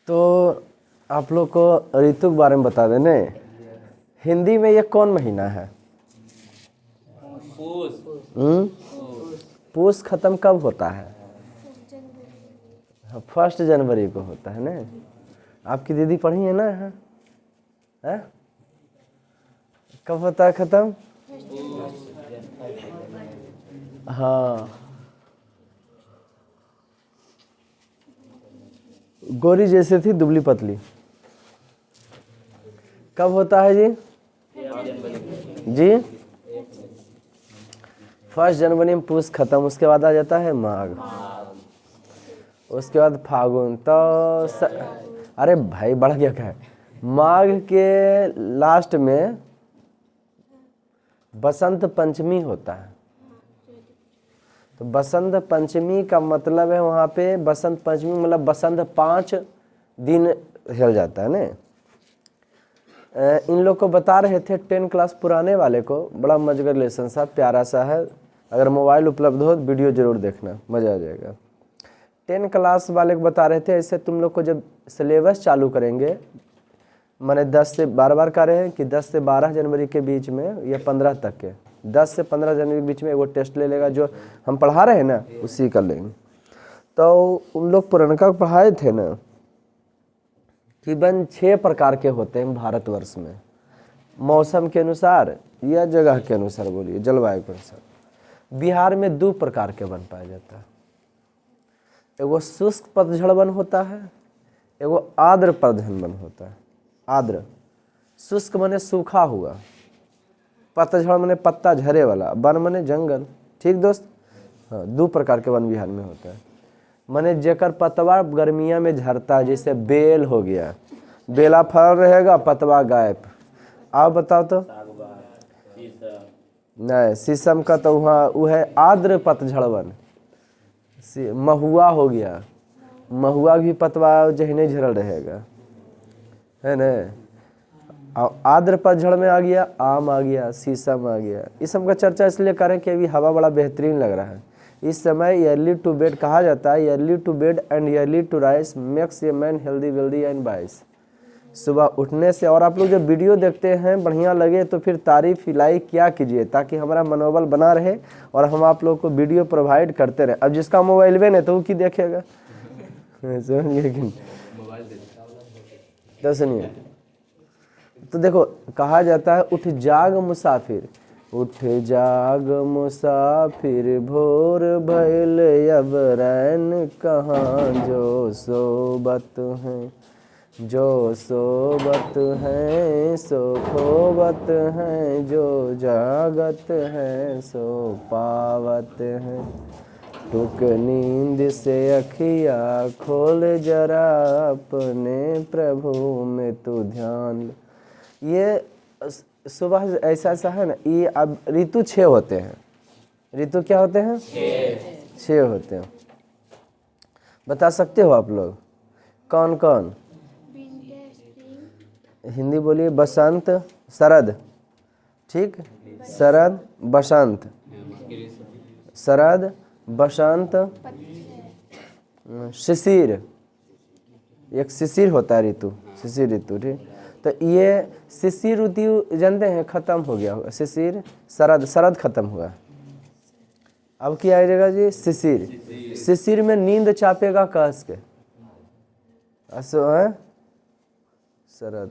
तो आप लोग को ऋतु के बारे में बता देने। हिंदी में ये कौन महीना है? पूस खत्म कब होता है? 1 जनवरी को होता है ना। आपकी दीदी पढ़ी है ना? है? कब होता है खत्म? हाँ, गोरी जैसे थी दुबली पतली। कब होता है जी? जी 1 जनवरी में पूस खत्म, उसके बाद आ जाता है माघ, उसके बाद फागुन। तो अरे भाई बढ़ गया क्या है? माघ के लास्ट में बसंत पंचमी होता है। तो बसंत पंचमी का मतलब है वहाँ पे बसंत पंचमी मतलब बसंत 5 दिन हिल जाता है ना। इन लोग को बता रहे थे 10 क्लास पुराने वाले को, बड़ा मजेदार लेसन सा, प्यारा सा है। अगर मोबाइल उपलब्ध हो वीडियो जरूर देखना, मज़ा आ जाएगा। 10 क्लास वाले को बता रहे थे ऐसे तुम लोग को जब सिलेबस चालू करेंगे, मैंने 10 से बार कर रहे हैं कि 10 से 12 जनवरी के बीच में या 15 तक के 10 से 15 जनवरी के बीच में वो टेस्ट ले लेगा जो हम पढ़ा रहे हैं ना, उसी कर लेंगे। तो उन लोग पुरनका पढ़ाए थे ना कि 6 प्रकार के होते हैं भारतवर्ष में, मौसम के अनुसार या जगह के अनुसार, बोलिए जलवायु के अनुसार। बिहार में 2 प्रकार के वन पाया जाता है। एगो शुष्क पतझड़ वन होता है, एगो आर्द्र पतझड़ वन होता है। आर्द्र, शुष्क माने सूखा हुआ, पतझड़ माने पत्ता झरे वाला, वन माने जंगल। ठीक दोस्त? हाँ, 2 प्रकार के वन बिहार में होता है। माने जेकर पतवा गर्मिया में झरता है, जैसे बेल हो गया, बेला फल रहेगा पतवा गायब। आप बताओ तो। नहीं, शीशम का तो वहाँ वो है आर्द्र पतझड़ वन। महुआ हो गया, महुआ भी पतवा जहने झरल रहेगा, है ना। आर्द्र पतझड़ में आ गया आम, आ गया शीशम, आ गया। इस सब का चर्चा इसलिए करें कि अभी हवा बड़ा बेहतरीन लग रहा है इस समय। अर्ली टू बेड कहा जाता है, early to bed and early to rise makes a man healthy wealthy and wise. सुबह उठने से, और आप लोग जब वीडियो देखते हैं बढ़िया लगे तो फिर तारीफ लाइक क्या कीजिए, ताकि हमारा मनोबल बना रहे और हम आप लोग को वीडियो प्रोवाइड करते रहे। अब जिसका मोबाइल में है तो वो की देखेगा, समझिए कि तो सुनिए। तो देखो कहा जाता है उठ जाग मुसाफिर, उठ जाग मुसाफिर, भोर भइल अब रैन कहाँ, जो सोबत हैं जो सोबत हैं सो खोबत हैं, जो जागत हैं सो पावत हैं। टुक नींद से अखिया खोल जरा, अपने प्रभु में तू ध्यान। ये सुबह ऐसा ऐसा है ना। ये अब ऋतु 6 होते हैं। ऋतु क्या होते हैं? 6 होते हैं। बता सकते हो आप लोग कौन कौन? हिंदी बोलिए। बसंत, शरद, ठीक, शरद बसंत, शरद बसंत, शिशिर। एक शिशिर होता है ऋतु, शिशिर ऋतु, ठीक। तो ये शिशिर ऋतु जानते हैं खत्म हो गया होगा। शिशिर, शरद, शरद खत्म हुआ, अब क्या आएगा जी? शिशिर। शिशिर में नींद चापेगा कस के, असो है शरद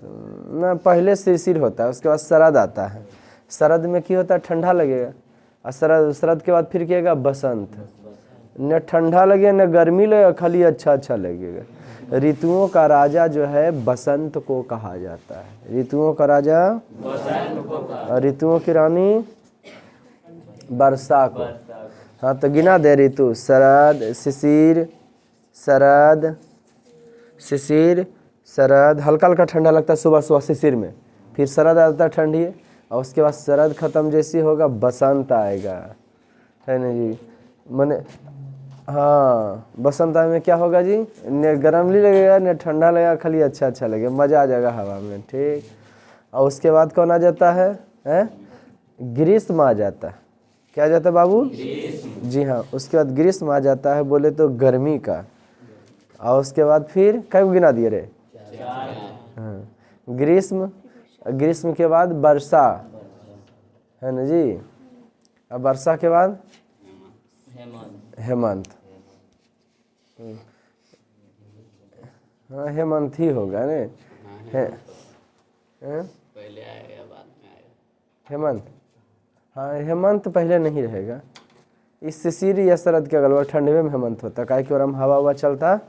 ना, पहले शिशिर होता है उसके बाद शरद आता है। शरद में क्या होता है? ठंडा लगेगा। और शरद के बाद फिर क्या आएगा? बसंत। न ठंडा लगेगा न गर्मी लगेगा, खाली अच्छा अच्छा लगेगा। ऋतुओं का राजा जो है बसंत को कहा जाता है। ऋतुओं का राजा और ऋतुओं की रानी वर्षा को। हाँ, तो गिना दे ऋतु। शरद, शिशिर, शरद, शिशिर, शरद। हल्का हल्का ठंडा लगता है सुबह सुबह शिशिर में, फिर शरद आता है ठंडी, और उसके बाद शरद खत्म जैसी होगा बसंत आएगा, है ना जी। मैंने हाँ, बसंत आने में क्या होगा जी? न गर्म नहीं लगेगा न ठंडा लगेगा, खाली अच्छा अच्छा लगेगा, मज़ा आ जाएगा हवा में, ठीक। और उसके बाद कौन आ जाता है? ग्रीष्म आ जाता है। क्या आ जाता है बाबू? जी हाँ, उसके बाद ग्रीष्म आ जाता है। बोले तो गर्मी का, और उसके बाद फिर कई को गिना दिए रे? हाँ, ग्रीष्म, ग्रीष्म के बाद वर्षा है ना जी, अब वर्षा के बाद हेमंत। हाँ हेमंत ही होगा ने, पहले आएगा बाद में आएगा हेमंत। हाँ हेमंत पहले नहीं रहेगा, इस शिशिर या शरद के अगल ठंड में हेमंत होता है, काहे कि और हम हवा हुआ चलता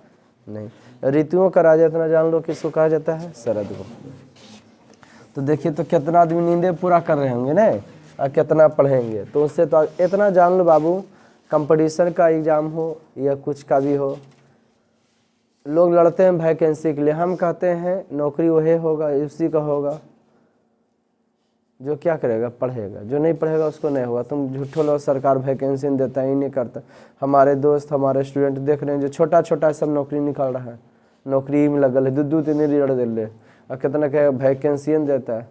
नहीं। ऋतुओं का राजा इतना जान लो किसको कहा जाता है? शरद को। तो देखिए तो कितना आदमी नींदे पूरा कर रहे होंगे ना, और कितना पढ़ेंगे, तो उससे तो इतना जान लो बाबू, कंपटीशन का एग्ज़ाम हो या कुछ का भी हो, लोग लड़ते हैं वैकेंसी के लिए, हम कहते हैं नौकरी वही होगा, उसी का होगा जो क्या करेगा, पढ़ेगा। जो नहीं पढ़ेगा उसको नहीं होगा। तुम झूठो लो सरकार वैकेंसी देता ही नहीं करता। हमारे दोस्त, हमारे स्टूडेंट देख रहे हैं जो छोटा छोटा सब नौकरी निकाल रहा है, नौकरी में लगल है, 2-2 3 लड़ दे ले, और कितना क्या वैकेंसी देता है।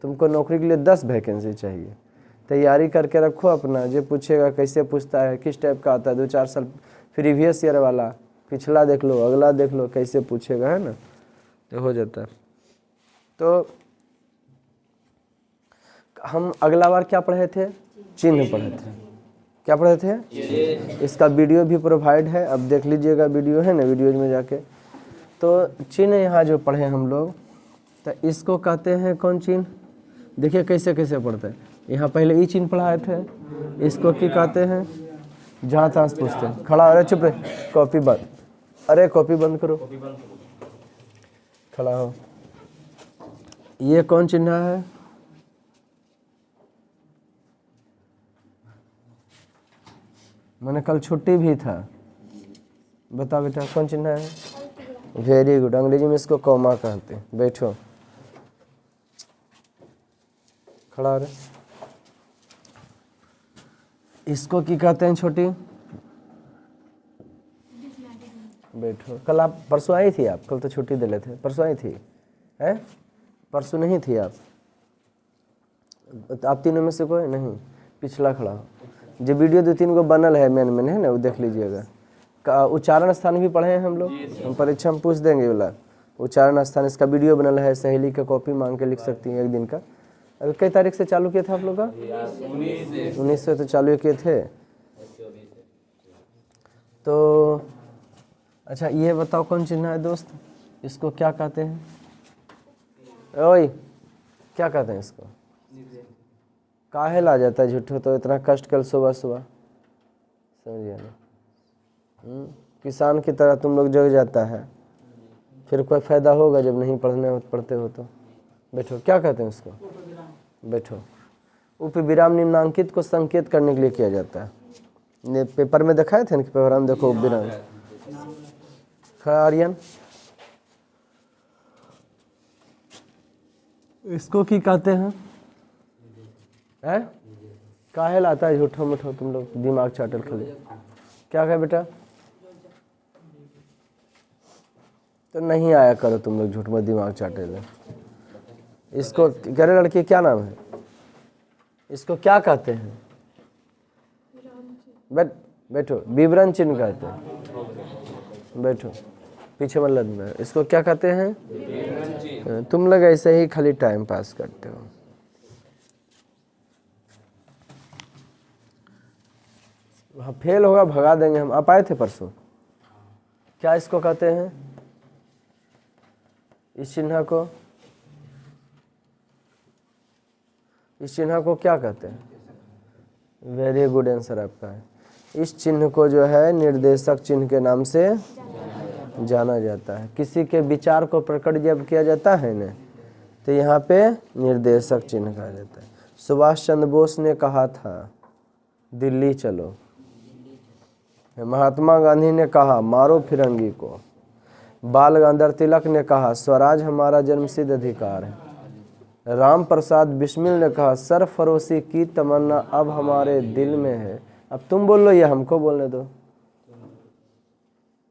तुमको नौकरी के लिए 10 वैकेंसी चाहिए, तैयारी करके रखो अपना। जो पूछेगा कैसे पूछता है, किस टाइप का आता है, 2-4 साल प्रीवियस ईयर वाला, पिछला देख लो, अगला देख लो, कैसे पूछेगा, है ना, तो हो जाता है। तो हम अगला बार क्या पढ़े थे? चिन्ह पढ़े थे। क्या पढ़े थे? इसका वीडियो भी प्रोवाइड है, अब देख लीजिएगा, वीडियो है ना, वीडियोज में जाके। तो चिन्ह यहाँ जो पढ़े हम लोग, तो इसको कहते हैं कौन चिन्ह? देखिए कैसे कैसे पढ़ते हैं। यहाँ पहले ई चिन्ह पढ़ाए थे, इसको क्या कहते हैं? जहाँ तहाँ से पूछते हैं। खड़ा, अरे चुप रहे, कॉपी बंद, अरे कॉपी बंद करो, खड़ा हो। ये कौन चिन्ह है? मैंने कल छुट्टी भी था, बताओ बेटा कौन चिन्ह है? वेरी गुड, अंग्रेजी में इसको कॉमा कहते हैं। बैठो, खड़ा रहे। इसको क्या कहते हैं छोटी? बैठो। कल आप, परसों आई थी आप? कल तो छुट्टी दे लेते, परसों आई थी है? परसों नहीं थी आप? आप तीनों में से कोई नहीं? पिछला खड़ा हो। जो वीडियो 2-3 को बनल है मेन है ना, वो देख लीजिएगा। उच्चारण स्थान भी पढ़े हैं हम लोग, हम परीक्षा में पूछ देंगे वाला उच्चारण स्थान, इसका वीडियो बनल है। सहेली का कॉपी मांग के लिख सकती हैं एक दिन का। अभी कई तारीख से चालू किया था आप लोग का? 19 से तो चालू किए थे। तो अच्छा ये बताओ कौन चिन्ह है दोस्त? इसको क्या कहते हैं? ओए क्या कहते हैं इसको? काहे ला जाता है झूठो, तो इतना कष्ट कल सुबह सुबह, समझिए ना। किसान की तरह तुम लोग जग जाता है, फिर कोई फायदा होगा जब नहीं पढ़ते हो तो। बैठो, क्या कहते हैं उसको? बैठो। उप विराम निम्नांकित को संकेत करने के लिए किया जाता है। पेपर में दिखाए थे ना कि पेपर में देखो उप विराम। खड़ा आर्यन, इसको की कहते हैं? काहे लाता है झूठो मुठो, तुम लोग दिमाग चाटल खाली। क्या कहे बेटा? तो नहीं आया करो तुम लोग झूठ में दिमाग चाटे ले। इसको कह रहे लड़की क्या नाम है? इसको क्या कहते हैं? बैठो, विवरण चिन्ह कहते हैं। बैठो, पीछे मत लगना। इसको क्या कहते हैं? तुम लोग ऐसे ही खाली टाइम पास करते हो। हाँ फेल होगा भगा देंगे हम। आप आए थे परसों? क्या इसको कहते हैं? इस चिन्ह को, इस चिन्ह को क्या कहते हैं? वेरी गुड आंसर आपका है। इस चिन्ह को जो है निर्देशक चिन्ह के नाम से जाना जाता है। किसी के विचार को प्रकट जब किया जाता है ना, तो यहाँ पे निर्देशक चिन्ह कहा जाता है। सुभाष चंद्र बोस ने कहा था दिल्ली चलो। महात्मा गांधी ने कहा मारो फिरंगी को। बाल गंगाधर तिलक ने कहा स्वराज हमारा जन्मसिद्ध अधिकार है। राम प्रसाद बिस्मिल ने कहा सरफरोशी की तमन्ना अब हमारे दिल में है। अब तुम बोल लो या हमको बोलने दो।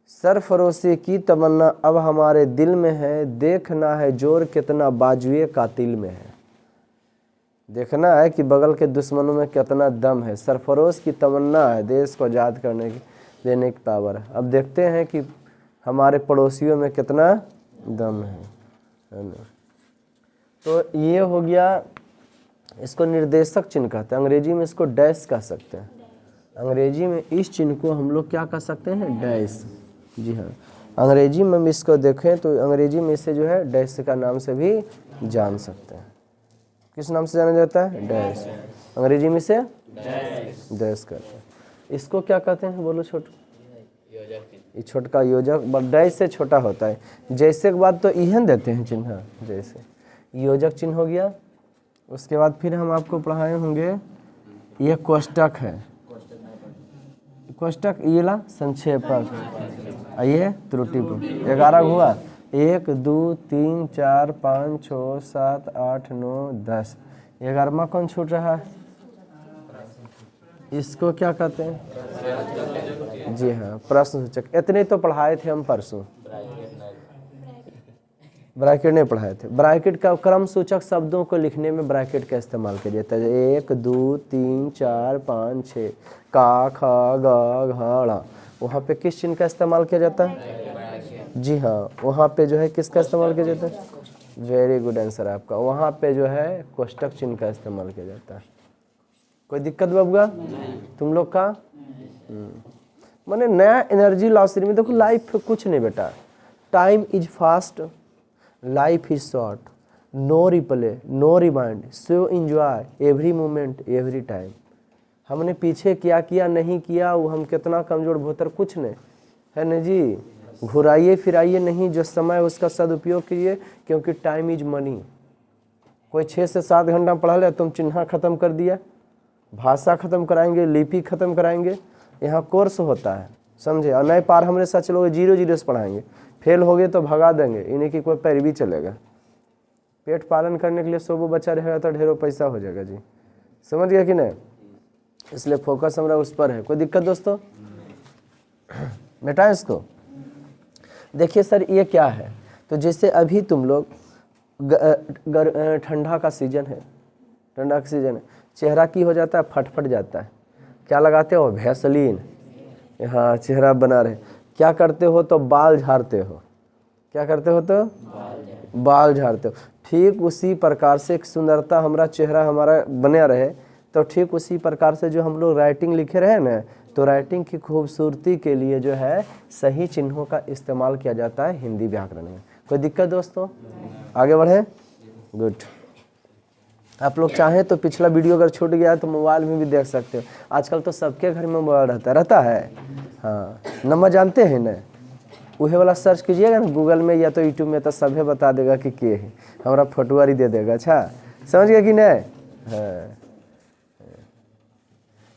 सरफरोशी की तमन्ना अब हमारे दिल में है, देखना है जोर कितना बाजुए कातिल में है। देखना है कि बगल के दुश्मनों में कितना दम है। सरफरोश की तमन्ना है देश को आज़ाद करने की, देने की पावर है। अब देखते हैं कि हमारे पड़ोसियों में कितना दम है ना। तो ये हो गया, इसको निर्देशक चिन्ह कहते हैं, अंग्रेजी में इसको डैश कह सकते हैं। अंग्रेजी में इस चिन्ह को हम लोग क्या कह सकते हैं, डैश। जी हाँ, अंग्रेजी में हम इसको देखें तो अंग्रेजी में इसे जो है डैश का नाम से भी जान सकते हैं। किस नाम से जाना जाता है, डैश। अंग्रेजी में इसे डैश कहते हैं। इसको क्या कहते हैं, बोलो छोटू। ये छोटका योजक, डैश से छोटा होता है। जैसे के बाद तो इहन देते हैं चिन्ह, जैसे योजक चिन्ह हो गया। उसके बाद फिर हम आपको पढ़ाए होंगे, यह कोष्टक है, कोष्टक ये ला संक्षेपक, ये त्रुटिपूर्ण। 11 हुआ, 1 2 3 4 5 6 7 8 9 10। 11वां कौन छूट रहा है, इसको क्या कहते हैं, जी हाँ, प्रश्न सूचक। इतने तो पढ़ाए थे हम परसों, ब्रैकेट नहीं पढ़ाए थे। ब्रैकेट का क्रम सूचक शब्दों को लिखने में ब्रैकेट का इस्तेमाल किया जाता है। 1 2 3 4 5 6, का ख ग घ ड़, वहाँ पे किस चिन्ह का इस्तेमाल किया जाता है, जी हाँ, वहाँ पे जो है किसका इस्तेमाल किया जाता है, वेरी गुड आंसर आपका, वहाँ पे जो है कोष्टक चिन्ह का इस्तेमाल किया जाता है। कोई दिक्कत बाबूगा तुम लोग का, मैंने नया एनर्जी लॉस में। देखो लाइफ कुछ नहीं बेटा, time is fast, life is short, no replay no remind, so enjoy every moment every time. हमने पीछे क्या किया नहीं किया, वो हम कितना कमजोर भोतर कुछ नहीं है ना जी। घुराइए फिराइए नहीं, जो समय है उसका सदुपयोग कीजिए, क्योंकि टाइम इज मनी। कोई 6 से 7 घंटा पढ़ा ले, तुम चिन्ह खत्म कर दिया, भाषा खत्म कराएंगे, लिपि खत्म कराएंगे, यहाँ कोर्स होता है समझे। और नए पार हमरे साथ चलोगे 0 0 से पढ़ाएंगे, फेल हो गए तो भगा देंगे, इन्हें की कोई पैरवी चलेगा। पेट पालन करने के लिए 100 बच्चा रहेगा तो ढेरों पैसा हो जाएगा जी, समझ गया कि नहीं। इसलिए फोकस हमारा उस पर है। कोई दिक्कत दोस्तों, बेटा इसको देखिए सर ये क्या है। तो जैसे अभी तुम लोग ठंडा का सीजन है, ठंडा का सीजन है, चेहरा की हो जाता है, फटफट जाता है, क्या लगाते हो, वैसलीन, हाँ चेहरा बना रहे। क्या करते हो तो बाल झाड़ते हो, क्या करते हो तो बाल झाड़ते हो। ठीक उसी प्रकार से एक सुंदरता हमारा चेहरा हमारा बना रहे, तो ठीक उसी प्रकार से जो हम लोग राइटिंग लिखे रहे ना, तो राइटिंग की खूबसूरती के लिए जो है सही चिन्हों का इस्तेमाल किया जाता है हिंदी व्याकरण में। कोई दिक्कत दोस्तों, आगे बढ़े, गुड। आप लोग चाहें तो पिछला वीडियो अगर छूट गया तो मोबाइल में भी देख सकते हो। आजकल तो सबके घर में मोबाइल रहता है। हाँ नंबर जानते हैं ना, वही वाला सर्च कीजिएगा ना गूगल में या तो यूट्यूब में, तो सभी बता देगा कि के है, हमारा फोटोआरी दे देगा। अच्छा समझ गया कि नहीं। हाँ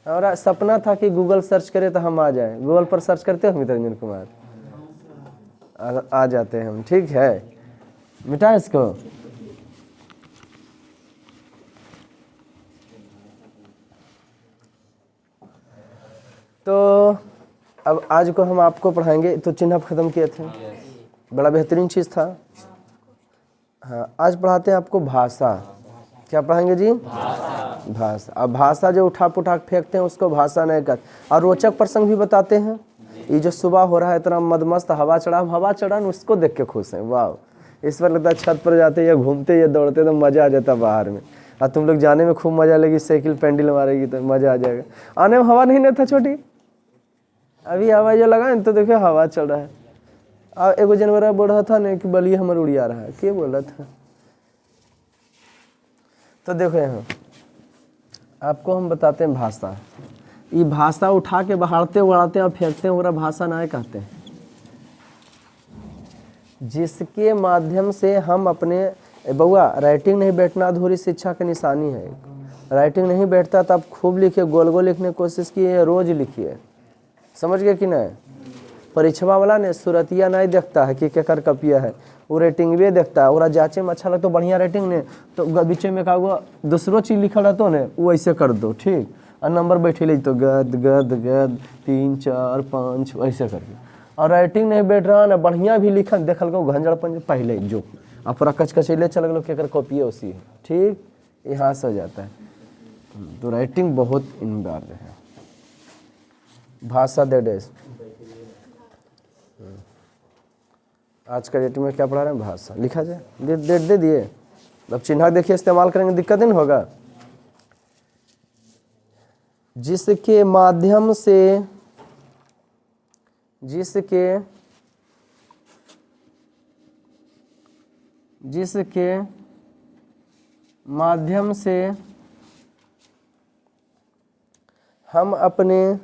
हमारा सपना था कि गूगल सर्च करे तो हम आ जाए। गूगल पर सर्च करते हो मित्र रंजन कुमार, आ जाते हैं हम, ठीक है। मिटा इसको। तो अब आज को हम आपको पढ़ाएंगे, तो चिन्ह खत्म किए थे, बड़ा बेहतरीन चीज़ था। हाँ आज पढ़ाते हैं आपको भाषा। क्या पढ़ाएंगे जी, भाषा। अब भाषा जो उठा पुठा फेंकते हैं उसको भाषा नहीं कहते। और रोचक प्रसंग भी बताते हैं। ये जो सुबह हो रहा है इतना मदमस्त हवा चढ़ा न, उसको देख के खुश हैं, वाह। इस पर लगता है छत पर जाते या घूमते या दौड़ते तो मज़ा आ जाता बाहर में। और तुम लोग जाने में खूब मज़ा लगी, साइकिल पेंडल मारेगी तो मज़ा आ जाएगा। आने में हवा नहीं था छोटी, अभी हवा जो लगा तो देखो हवा चल रहा है। और एगो जानवर बोल रहा था ना कि बलिया हमारे उड़िया रहा है, क्या बोल रहा था। तो देखो यहाँ आपको हम बताते हैं भाषा। ये भाषा उठा के बहाड़ते उड़ाते और फेंकते हैं, वो भाषा ना कहते हैं। जिसके माध्यम से हम अपने बउआ, राइटिंग नहीं बैठना अधूरी शिक्षा की निशानी है। राइटिंग नहीं बैठता तो आप खूब लिखिए, गोल गोल लिखने की कोशिश कीजिए, रोज लिखिए, समझ गए कि नहीं। परीक्षा वाला ने सूरतिया नहीं देखता है कि केकर कपिया है, वो रेटिंग भी देखता है। और जांचे में अच्छा लगता तो बढ़िया रेटिंग ने, तो बीच में कहा दूसरो चीज़ लिखा रहता ने वो ऐसे कर दो, ठीक। और नंबर बैठे ले तो गद गद गद 3 4 5 ऐसे करके। और राइटिंग नहीं बैठ रहा ना, बढ़िया भी लिखा देखल को घंजड़पन पहले जो और पूरा कचकचैले चल गलो केकर कॉपी है उसी है, ठीक। यहाँ से हो जाता है। तो राइटिंग बहुत इम्पोर्टेंट है। भाषा दे डेस आज का डेट में क्या पढ़ा रहे हैं? भाषा। लिखा जाए, डेट दे दिए। अब चिन्ह देखिए, इस्तेमाल करेंगे, दिक्कत नहीं होगा। जिसके माध्यम से, जिसके माध्यम से हम अपने,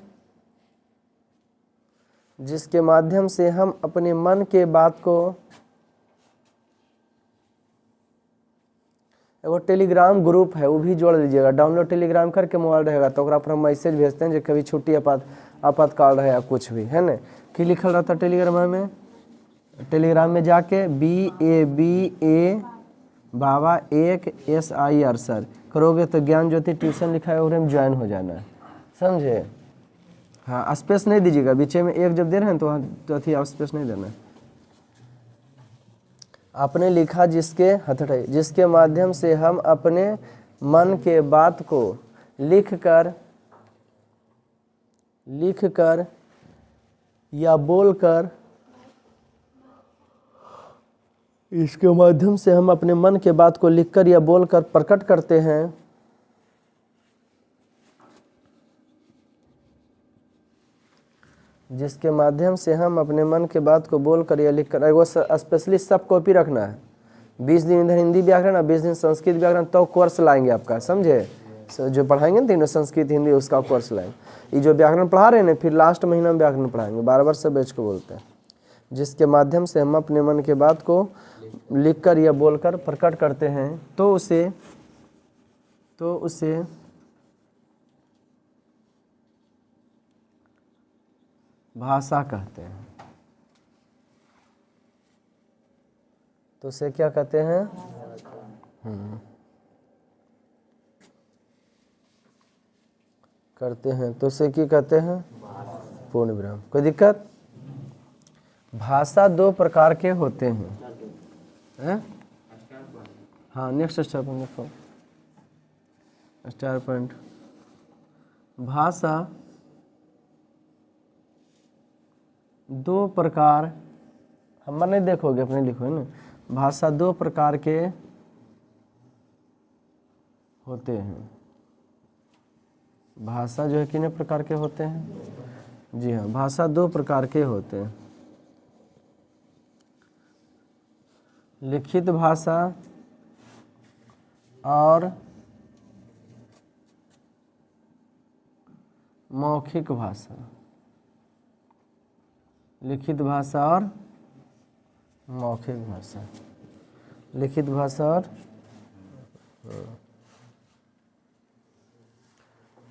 जिसके माध्यम से हम अपने मन के बात को, एगो टेलीग्राम ग्रुप है, वो भी जोड़ लीजिएगा। डाउनलोड टेलीग्राम करके मोबाइल रहेगा तो ओकरा पर हम मैसेज भेजते हैं, जो कभी छुट्टी आपातकाल रहे या कुछ भी है ना। कि लिखल रहता टेलीग्राम में? टेलीग्राम में जाके BABA बाबा 1 SIR सर करोगे तो ज्ञान ज्योति ट्यूशन लिखा है, में ज्वाइन हो जाना है, समझे। हाँ, स्पेस नहीं दीजिएगा बीच में, एक जब दे रहे हैं तो अथी स्पेस नहीं देना है। आपने लिखा जिसके माध्यम से हम अपने मन के बात को लिखकर या बोलकर, इसके माध्यम से हम अपने मन के बात को लिखकर या बोलकर प्रकट करते हैं। जिसके माध्यम से हम अपने मन के बात को बोलकर या लिखकर, एगो स्पेशली सब कॉपी रखना है। 20 दिन इधर हिंदी व्याकरण और 20 दिन संस्कृत व्याकरण, तो कोर्स लाएंगे आपका, समझे। जो पढ़ाएंगे ना तीनों संस्कृत हिंदी, उसका कोर्स लाएंगे। ये जो व्याकरण पढ़ा रहे हैं ना, फिर लास्ट महीना में व्याकरण पढ़ाएंगे, बार सब बैच को बोलते हैं। जिसके माध्यम से हम अपने मन के बात को लिखकर या बोलकर प्रकट करते हैं, तो उसे भाषा कहते हैं। तो उसे क्या कहते हैं? करते हैं, तो उसे क्या कहते हैं? पूर्ण विराम। कोई दिक्कत? भाषा 2 प्रकार के होते हैं। हाँ, नेक्स्ट स्टेप देखो, स्टार पॉइंट। भाषा 2 प्रकार, हम नहीं देखोगे, अपने लिखो है ना। भाषा 2 प्रकार के होते हैं। भाषा जो है कितने प्रकार के होते हैं? जी हाँ, भाषा 2 प्रकार के होते हैं। लिखित भाषा और मौखिक भाषा। लिखित भाषा और मौखिक भाषा। लिखित भाषा और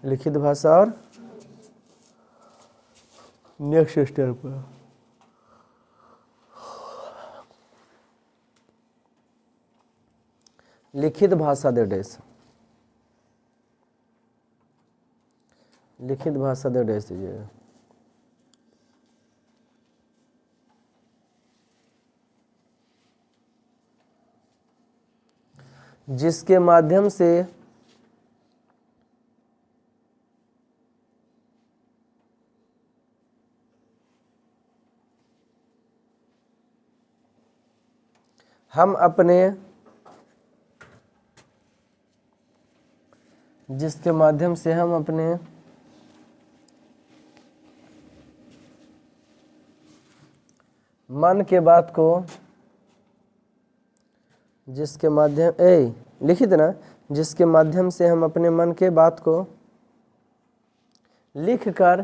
लिखित भाषा और नेक्स्ट स्टेप पर लिखित भाषा दे डेस। लिखित भाषा दे डेस दीजिएगा। जिसके माध्यम से हम अपने, जिसके माध्यम से हम अपने मन के बात को, जिसके माध्यम लिखित ना, जिसके माध्यम से हम अपने मन के बात को लिखकर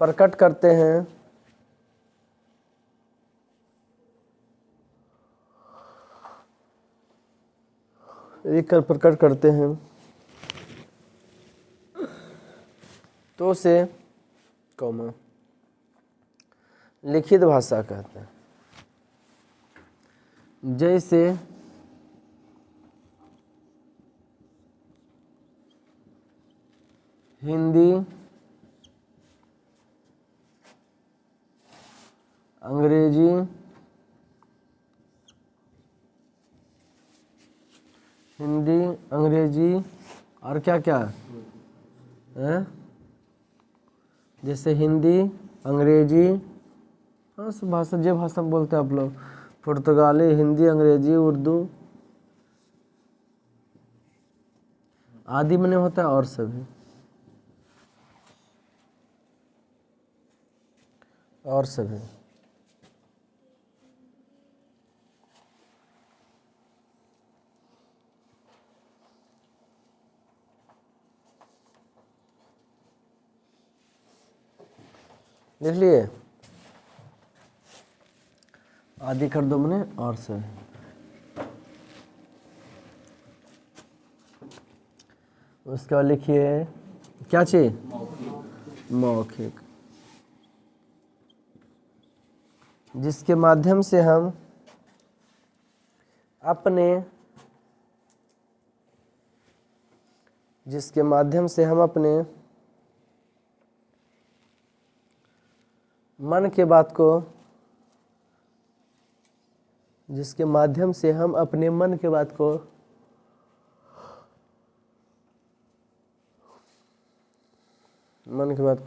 प्रकट करते हैं। लिखकर प्रकट करते हैं, तो उसे कॉमा लिखित भाषा कहते हैं। जैसे हिंदी, अंग्रेजी, हिंदी, अंग्रेजी और क्या क्या है, जैसे हिंदी, अंग्रेजी, हाँ सब भाषा जो भाषा बोलते हैं आप लोग, पुर्तगाली, हिंदी, अंग्रेजी, उर्दू आदि में होता है और सभी, और सभी। लिख लिए? आदि कर दो मैंने और सभी। उसके बाद लिखिए क्या चीज? मौखिक, जिसके माध्यम से हम अपने मन के बात को, जिसके माध्यम से हम अपने मन के बात को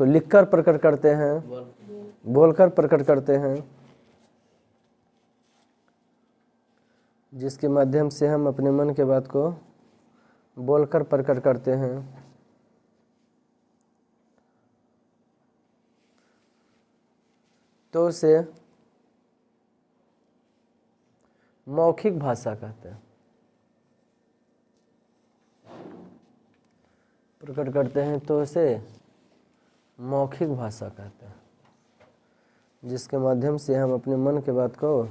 लिखकर प्रकट करते हैं, बोलकर प्रकट करते हैं, जिसके माध्यम से हम अपने मन के बात को बोलकर प्रकट करते हैं, तो उसे मौखिक भाषा कहते हैं। प्रकट करते हैं तो उसे मौखिक भाषा कहते हैं, जिसके माध्यम से हम अपने मन के बात को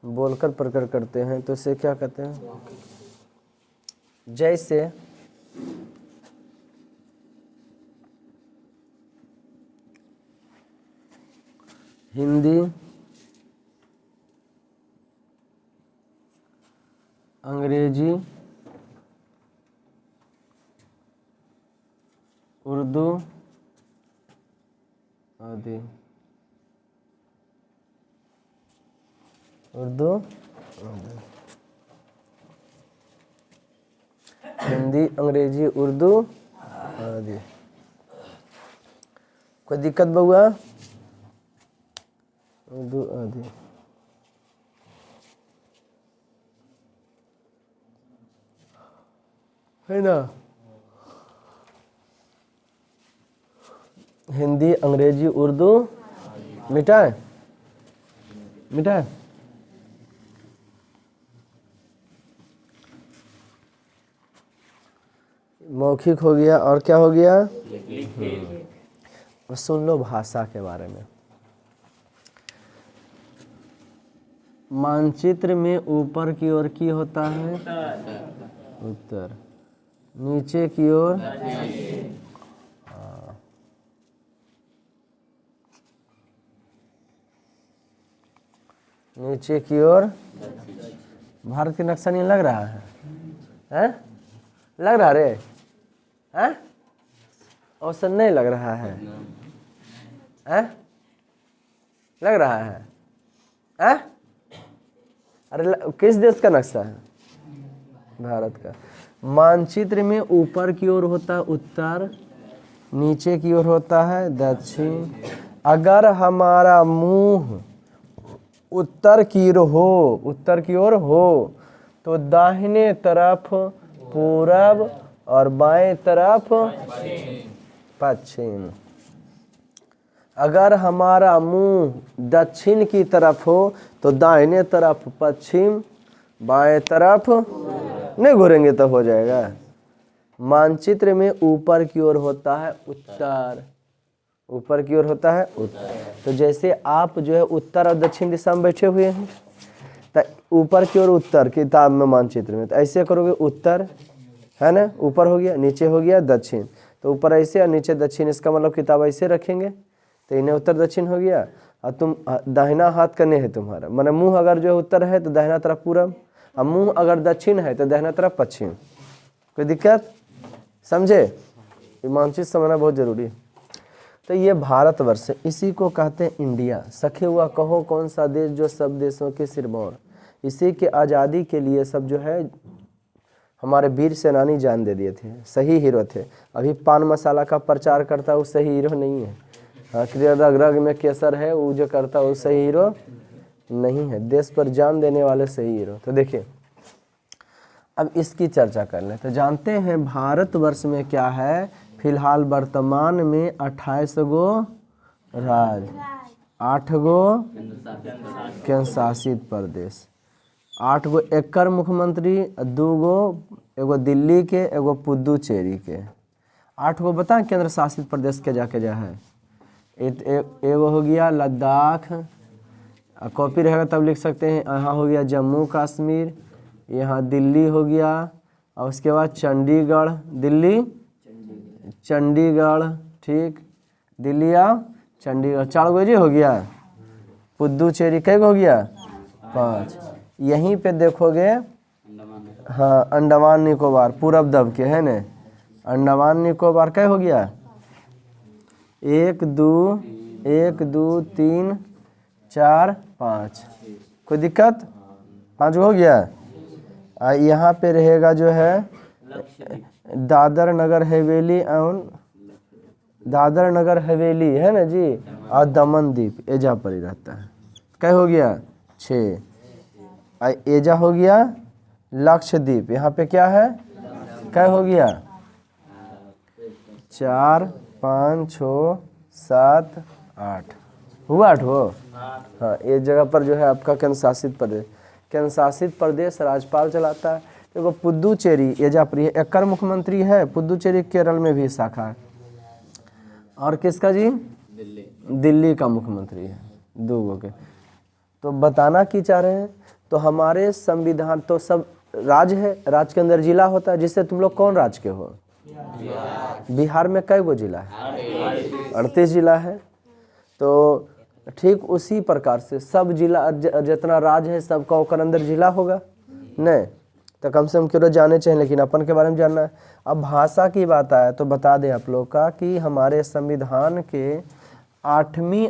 बोलकर प्रकट करते हैं तो उसे क्या कहते हैं? जैसे हिंदी, अंग्रेजी, उर्दू आदि। हिंदी, अंग्रेजी, उर्दू आदि। कोई दिक्कत बउआ? उर्दू आदि। है ना? हिंदी, अंग्रेजी, उर्दू, मिटाए मौखिक हो गया। और क्या हो गया? सुन लो भाषा के बारे में। मानचित्र में ऊपर की ओर की होता है उत्तर, नीचे की ओर नीचे की ओर। भारत के नक्शा नहीं लग रहा है? हैं? लग रहा रे? हैं? औसत नहीं लग रहा है? हैं? लग रहा है? हैं? अरे किस देश का नक्शा है? भारत का। मानचित्र में ऊपर की ओर होता है उत्तर, नीचे की ओर होता है दक्षिण। अगर हमारा मुंह उत्तर की ओर हो तो दाहिने तरफ पूरब और बाएं तरफ पश्चिम। अगर हमारा मुंह दक्षिण की तरफ हो तो दाहिने तरफ पश्चिम, बाएं तरफ नहीं घूरेंगे तो हो जाएगा। मानचित्र में ऊपर की ओर होता है उत्तर, ऊपर की ओर होता है उत्तर। तो जैसे आप जो है उत्तर और दक्षिण दिशा में बैठे हुए हैं तो ऊपर की ओर उत्तर किताब में मानचित्र में, तो ऐसे करोगे उत्तर है ना, ऊपर हो गया, नीचे हो गया दक्षिण। तो ऊपर ऐसे और नीचे दक्षिण, इसका मतलब किताब ऐसे रखेंगे तो इन्हें उत्तर दक्षिण हो गया। और तुम दाहिना हाथ करने है तुम्हारा, माने मुंह अगर जो है उत्तर है तो दाहिना तरफ पूरब, और मुंह अगर दक्षिण है तो दाहिना तरफ पश्चिम। कोई दिक्कत? समझे? ये मानचित्र समझना बहुत जरूरी है। तो ये भारतवर्ष है, इसी को कहते हैं इंडिया। सखे हुआ कहो कौन सा देश जो सब देशों के सिरमौर। इसी के आज़ादी के लिए सब जो है हमारे वीर सेनानी जान दे दिए थे, सही हीरो थे। अभी पान मसाला का प्रचार करता है वो सही हीरो नहीं है। हाँ, क्रिया रग रग में केसर है, वो जो करता है वो सही हीरो नहीं है। देश पर जान देने वाले सही हीरो। तो देखिए अब इसकी चर्चा कर लें। तो जानते हैं भारतवर्ष में क्या है, फिलहाल वर्तमान में 28 गो राज्य, 8 गो केंद्र शासित प्रदेश, 8 गो एकर मुख्यमंत्री, 2 गो, एगो दिल्ली के, एगो पुदुचेरी के। 8 गो बताएं केंद्र शासित प्रदेश के जाके जा है। एगो हो गया लद्दाख, कॉपी रहेगा तब लिख सकते हैं। यहाँ हो गया जम्मू कश्मीर, यहाँ दिल्ली हो गया, और उसके बाद चंडीगढ़, दिल्ली चंडीगढ़, ठीक, दिल्ली या चंडीगढ़, 4 गो जी हो गया। पुदुचेरी कै गो हो गया, 5। यहीं पे देखोगे, हाँ, अंडमान निकोबार पूरब दब के है न, अंडमान निकोबार कै हो गया, 1 2 3 4 5। कोई दिक्कत, 5 गो हो गया। यहाँ पे रहेगा जो है दादर नगर हवेली एवं दादर नगर हवेली है ना जी, और दमन द्वीप एजा पर ही रहता है। क्या हो गया, 6। एजा हो गया लक्षद्वीप, यहाँ पे क्या है, क्या हो गया, 4 5 6 7 8 हुआ, 8 हो। हाँ, इस जगह पर जो है आपका केंद्र शासित प्रदेश, केंद्र शासित प्रदेश राज्यपाल चलाता है। देखो पुदुचेरी एजा पर एकर मुख्यमंत्री है, पुदुचेरी केरल में भी शाखा है। और किसका जी, दिल्ली का मुख्यमंत्री है, 2 गो के। तो बताना की चाह रहे हैं, तो हमारे संविधान तो सब राज्य है, राज्य के अंदर जिला होता है। जिससे तुम लोग कौन राज्य के हो, बिहार में कई गो जिला है, 38 जिला है। तो ठीक उसी प्रकार से सब जिला जितना राज्य है सबका ओकर अंदर जिला होगा नहीं, तो कम से कम क्यों जाने चाहिए, लेकिन अपन के बारे में जानना है। अब भाषा की बात आए तो बता दें आप लोग का कि हमारे संविधान के 8वीं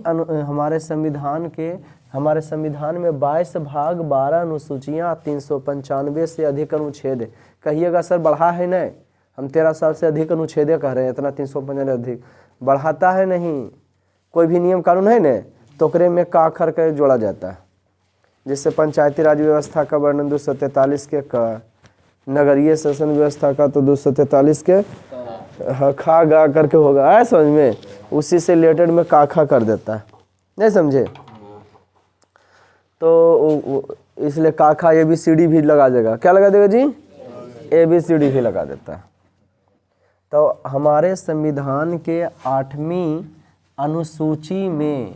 हमारे संविधान में 22 भाग 12 अनुसूचियाँ, 395 से अधिक अनुच्छेद। कहिएगा सर बढ़ा है नहीं, हम 13 साल से अधिक अनुच्छेद कह रहे हैं, इतना 395 अधिक बढ़ाता है नहीं। कोई भी नियम कानून है न तो ओकरे में का अक्षर के जोड़ा जाता है। जैसे पंचायती राज व्यवस्था का वर्णन 243 के का, नगरीय शासन व्यवस्था का तो 243 के खा गा करके होगा, है समझ में, उसी से रिलेटेड में काखा कर देता है, नहीं समझे। तो इसलिए काखा ABCD भी लगा देगा, क्या लगा देगा जी, ABCD भी लगा देता है। तो हमारे संविधान के 8वीं अनुसूची में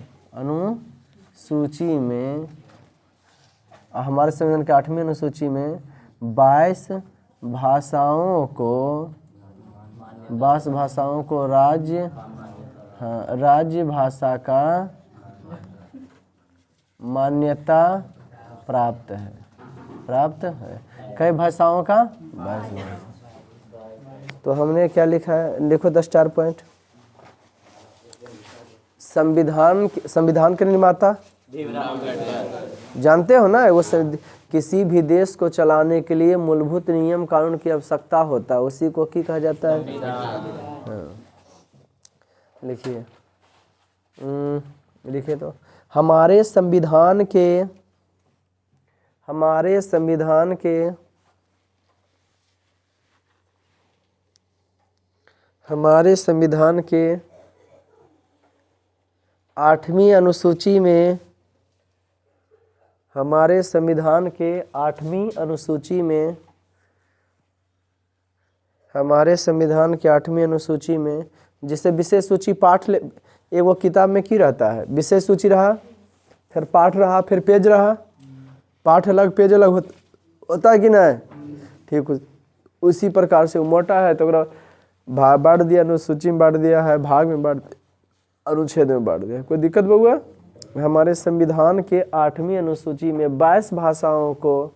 हमारे संविधान के 8वीं अनुसूची में 22 भाषाओं को राज्य भाषा का मान्यता प्राप्त है। कई भाषाओं का 22। तो हमने क्या लिखा है, लिखो 10 4 पॉइंट। संविधान के निर्माता जानते हो ना, वो किसी भी देश को चलाने के लिए मूलभूत नियम कानून की आवश्यकता होता है, उसी को क्या कहा जाता है। हाँ, लिखिए तो हमारे संविधान के 8वीं अनुसूची में जिसे विशेष सूची पाठ एगो किताब में की रहता है, विशेष सूची रहा, फिर पाठ रहा, फिर पेज रहा, पाठ अलग पेज अलग होता है कि नहीं, ठीक उसी प्रकार से मोटा है तो बांट दिया, अनुसूची में बांट दिया है, भाग में बांट दिया, अनुच्छेद में बांट दिया। कोई दिक्कत बउआ। हमारे संविधान के 8वीं अनुसूची में 22 भाषाओं को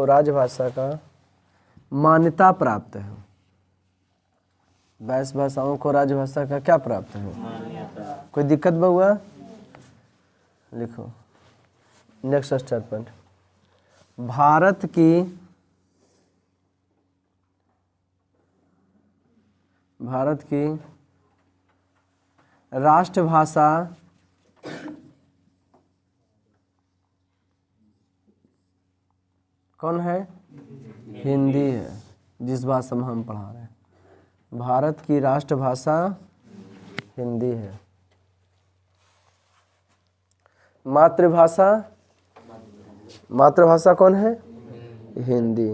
राजभाषा का मान्यता प्राप्त है। 22 भाषाओं को राजभाषा का क्या प्राप्त है? कोई दिक्कत बउआ? लिखो नेक्स्ट स्टेटमेंट। भारत की राष्ट्रभाषा कौन है? हिंदी है, जिस भाषा में हम पढ़ा रहे हैं। भारत की राष्ट्रभाषा हिंदी है। मातृभाषा कौन है? हिंदी।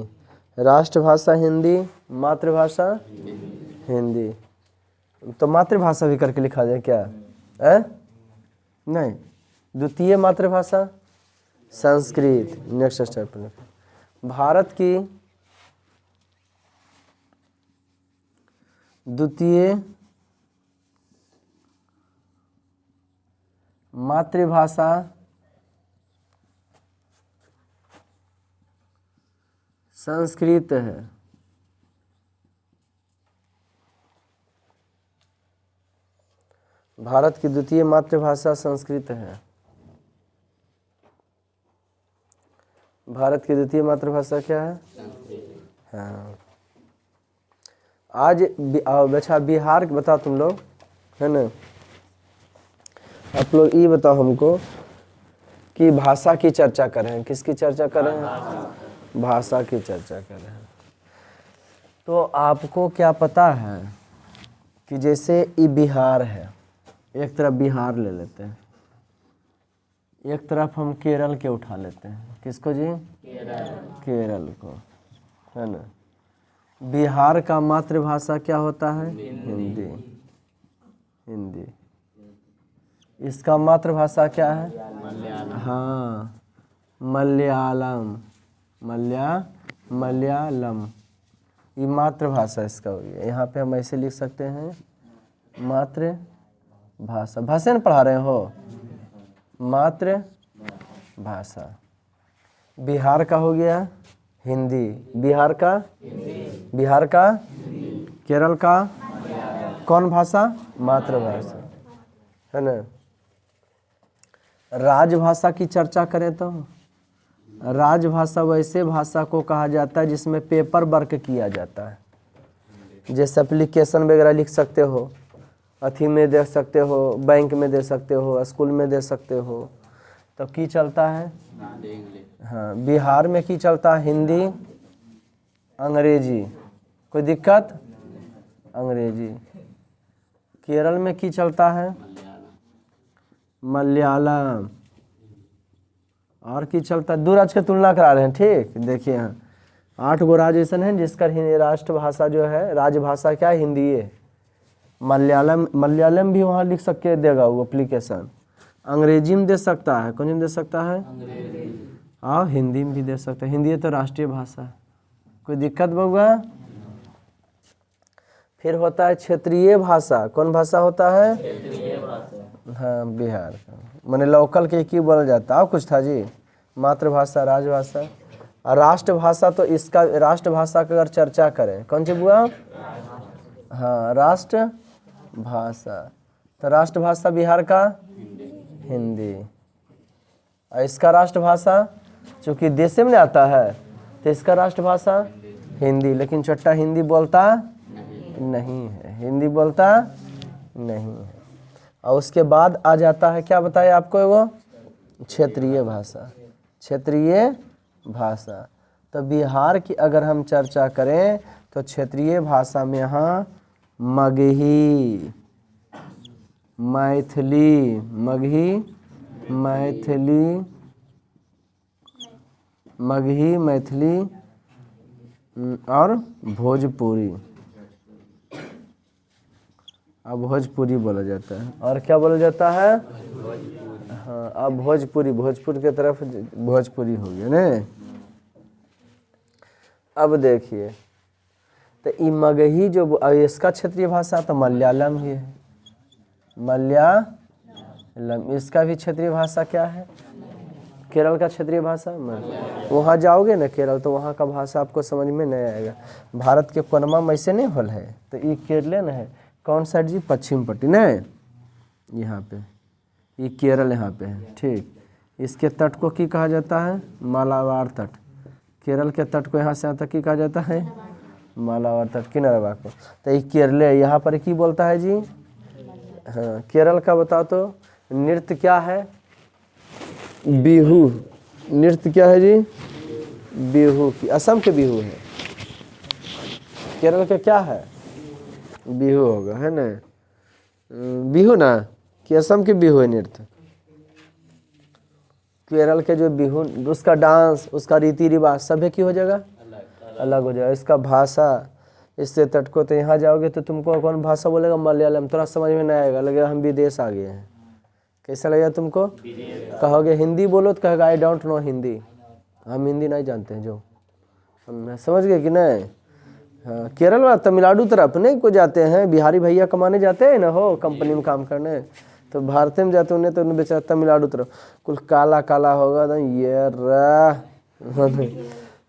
राष्ट्रभाषा हिंदी, मातृभाषा हिंदी। तो मातृभाषा भी करके लिखा जाए क्या? नहीं। द्वितीय मातृभाषा संस्कृत। नेक्स्ट स्टेप पर भारत की द्वितीय मातृभाषा संस्कृत है। भारत की द्वितीय मातृभाषा संस्कृत है। भारत की द्वितीय मातृभाषा क्या है? हाँ। आज अच्छा बिहार बताओ तुम लोग, है ना? आप लोग ये बताओ हमको कि भाषा की चर्चा कर रहे हैं। किसकी चर्चा कर रहे हैं? भाषा की चर्चा कर रहे हैं। तो आपको क्या पता है कि जैसे ये बिहार है, एक तरफ बिहार ले लेते हैं, एक तरफ हम केरल के उठा लेते हैं। किसको जी? केरल को, है ना? बिहार का मातृभाषा क्या होता है? हिंदी। हिंदी। इसका मातृभाषा क्या है? हाँ, मलयालम। मलयालम ये मातृभाषा इसका हो गया। यहाँ पे हम ऐसे लिख सकते हैं मातृभाषा। भाषण पढ़ा रहे हो? मातृभाषा। बिहार का हो गया हिंदी। बिहार का केरल का कौन भाषा? मातृभाषा, है ना? राजभाषा की चर्चा करें तो राजभाषा वैसे भाषा को कहा जाता है जिसमें पेपर वर्क किया जाता है। जैसे एप्लीकेशन वगैरह लिख सकते हो, अथी में दे सकते हो, बैंक में दे सकते हो, स्कूल में दे सकते हो। तो की चलता है? हाँ। बिहार में की चलता है? हिंदी, अंग्रेजी। कोई दिक्कत? अंग्रेजी। केरल में की चलता है? मलयालम। और की चलता है? दो राज्य की तुलना करा रहे हैं, ठीक? देखिए यहाँ 8 गो राज्य ऐसे हैं जिसका राष्ट्रभाषा जो है, राजभाषा क्या है? हिंदी है। मलयालम भी वहाँ लिख सके देगा वो एप्लीकेशन। अंग्रेजी में दे सकता है। कौन में दे सकता है? हाँ, हिंदी में भी दे सकता है। हिंदी तो राष्ट्रीय भाषा है। कोई दिक्कत बउआ? फिर होता है क्षेत्रीय भाषा। कौन भाषा होता है? क्षेत्रीय भाषा। हाँ, बिहार का माने लोकल के की बोला जाता है। कुछ था जी? मातृभाषा, राजभाषा और राष्ट्रभाषा। तो इसका राष्ट्रभाषा का अगर चर्चा करें, कौन सी बुआ? हाँ, राष्ट्रभाषा। तो राष्ट्रभाषा बिहार का हिंदी। और इसका राष्ट्रभाषा चूँकि देश में आता है तो इसका राष्ट्रभाषा हिंदी। लेकिन चट्टा हिंदी बोलता नहीं है, हिंदी बोलता नहीं है। और उसके बाद आ जाता है, क्या बताया आपको? वो क्षेत्रीय भाषा। क्षेत्रीय भाषा। तो बिहार की अगर हम चर्चा करें तो क्षेत्रीय भाषा में यहाँ मगही, मैथिली, मगही, मैथिली और भोजपुरी। अब भोजपुरी बोला जाता है। और क्या बोला जाता है? हाँ, अब भोजपुर के तरफ भोजपुरी हो गया ना। अब देखिए तो ये मगही जो इसका क्षेत्रीय भाषा तो मलयालम ही है। मलयालम। इसका भी क्षेत्रीय भाषा क्या है? केरल का क्षेत्रीय भाषा वहाँ जाओगे ना केरल तो वहाँ का भाषा आपको समझ में नहीं आएगा। भारत के कोनमा में ऐसे नहीं होल है तो ये केरल न है। कौन साइड जी? पश्चिम पट्टी न यहाँ पे, ये केरल यहाँ पे है। ठीक, इसके तट को की कहा जाता है? मालाबार तट। केरल के तट को यहाँ से यहाँ तक की कहा जाता है? मालाबार तट, किनारा को। तो ये केरल यहाँ पर की बोलता है जी? हाँ, केरल का बताओ तो नृत्य क्या है? बिहू। नृत्य क्या है जी? बिहू की। असम के बिहू है, केरल के क्या है? बिहू होगा, है ना? बिहू ना कि असम के बिहू है नृत्य? केरल के जो बिहू, उसका डांस, उसका रीति रिवाज सब की हो जाएगा, अलग हो जाएगा। इसका भाषा, इससे तट को तो यहाँ जाओगे तो तुमको कौन भाषा बोलेगा? मलयालम। थोड़ा समझ में नहीं आएगा, लगेगा हम विदेश आ गए हैं। कैसा लगेगा तुमको? कहोगे हिंदी बोलो तो कहेगा आई डोंट नो हिंदी, हम हिंदी नहीं जानते हैं। जो हम समझ गए कि नहीं? हाँ, केरल वाला तमिलनाडु तरफ नहीं को जाते हैं, बिहारी भैया कमाने जाते हैं ना, हो कंपनी में काम करने, तो भारत में जाते उन्हें तो बेचारा तमिलनाडु तरफ कुल काला काला होगा तो ये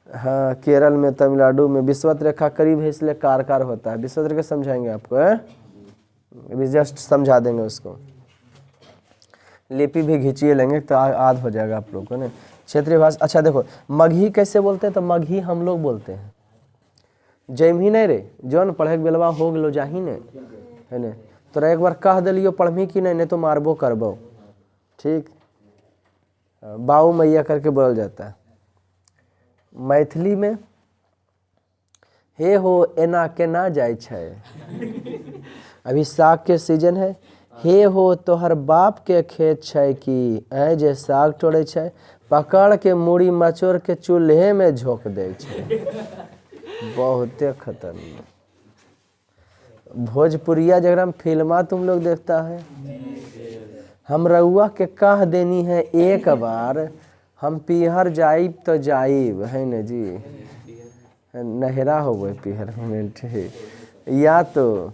हाँ, केरल में तमिलनाडु में विषुवत रेखा करीब है इसलिए कार होता है। विषुवत रेखा समझाएंगे आपको, है अभी जस्ट समझा देंगे उसको। लिपि भी खींचिए लेंगे तो आद हो जाएगा आप लोग को ना। क्षेत्रीय भाषा, अच्छा देखो मगही कैसे बोलते हैं? तो मगही हम लोग बोलते हैं जैमही नहीं रे, जौन पढ़े बेलवा हो गलो जाही ने, है ने? तोरा एक बार कह दिलियो पढ़मी कि नहीं तो मारबो करबो। ठीक, बाऊ मैया करके बोल जाता है। मैथिली में हे हो एना केना जाय छै, अभी साग के सीजन है। हे हो तोहर बाप के खेत छै कि ऐ जे साग तोड़े छै, पकड़ के मूड़ी मचोर के चूल्हे में झोंक दे छै। बहुते खतरनाक। भोजपुरिया जगह फिल्मा तुम लोग देखता है, हम रउआ के कह देनी है एक बार, हम पीहर जाइब तो जाइब, है न जी? नहरा हो गए पीहर में। या तो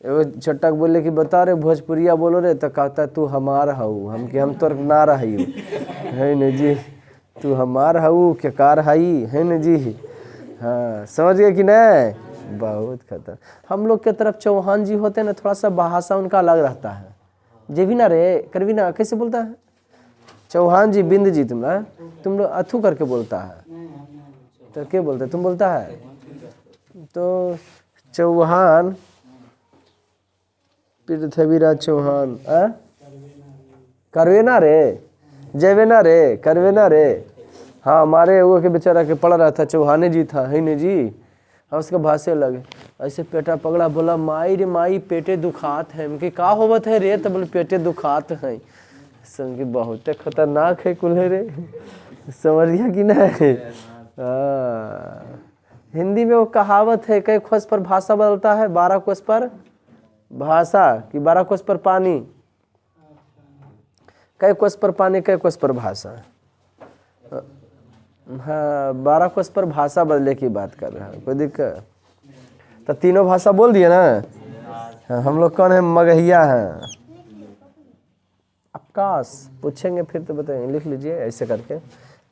एगो छोटक बोले कि बता रे भोजपुरिया बोलो रे, तो कहता तू हमार हऊ, हम कि हम तोर ना रही, है न जी? तू हमार हऊ के कार हई, है न जी? हाँ, समझ गए कि नहीं? बहुत खतर। हम लोग के तरफ चौहान जी होते हैं ना, थोड़ा सा भाषा उनका अलग रहता है। जे भी ना रे करवी ना, कैसे बोलता है चौहान जी? बिंद जी तुम लोग अथू करके बोलता है, तो क्या बोलते तुम? बोलता है तो चौहान, पृथ्वीराज चौहान, करवे ना रे, जेवे ना रे, करवे ना रे। हाँ, हमारे वो के बेचारा के पढ़ रहा था, चौहाने जी था, है न जी? हाँ, उसका भाषा लगे ऐसे पेटा पकड़ा, बोला माई रे माई पेटे दुखात है। उनके का होवत है रे? तो बोले पेटे दुखात है। समझ बहुत खतरनाक है कुल्हे रे, समझ गया कि नहीं? हिंदी में वो कहावत है, कई कोस पर भाषा बदलता है, 12 कोस पर भाषा कि 12 कोस पर पानी, कई कोस पर पानी, कई कोस पर भाषा। हाँ, 12 कोस पर भाषा बदले की बात कर रहा है, कोई दिक्कत? तो तीनों भाषा बोल दिए ना। हाँ, हम लोग कौन है? मगहिया हैं। आकाश पूछेंगे फिर तो बताएंगे, लिख लीजिए ऐसे करके।